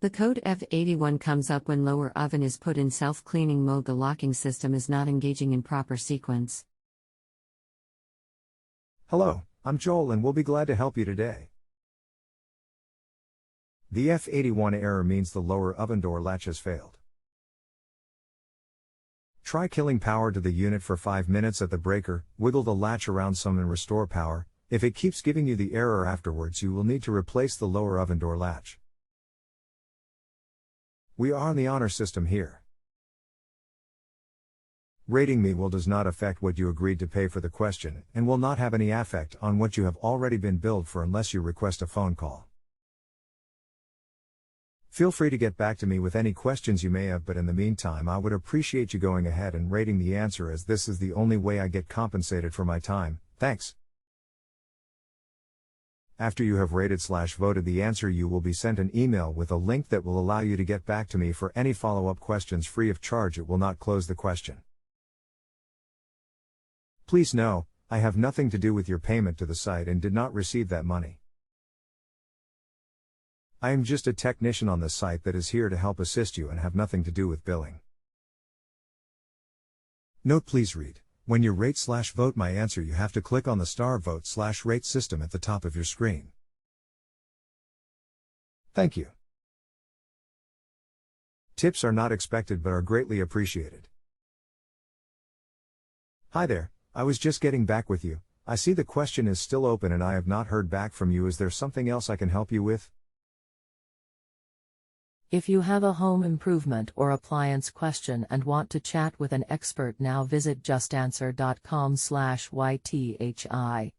The code F81 comes up when lower oven is put in self-cleaning mode. The locking system is not engaging in proper sequence. Hello, I'm Joel and we'll be glad to help you today. The F81 error means the lower oven door latch has failed. Try killing power to the unit for 5 minutes at the breaker, wiggle the latch around some and restore power. If it keeps giving you the error afterwards, you will need to replace the lower oven door latch. We are on the honor system here. Rating me does not affect what you agreed to pay for the question and will not have any effect on what you have already been billed for unless you request a phone call. Feel free to get back to me with any questions you may have, but in the meantime I would appreciate you going ahead and rating the answer, as this is the only way I get compensated for my time. Thanks. After you have rated/voted the answer, you will be sent an email with a link that will allow you to get back to me for any follow-up questions free of charge. It will not close the question. Please know, I have nothing to do with your payment to the site and did not receive that money. I am just a technician on the site that is here to help assist you and have nothing to do with billing. Note: please read. When you rate/vote my answer, you have to click on the *vote/rate system at the top of your screen. Thank you. Tips are not expected but are greatly appreciated. Hi there, I was just getting back with you. I see the question is still open and I have not heard back from you. Is there something else I can help you with? If you have a home improvement or appliance question and want to chat with an expert now, visit JustAnswer.com/YTHI.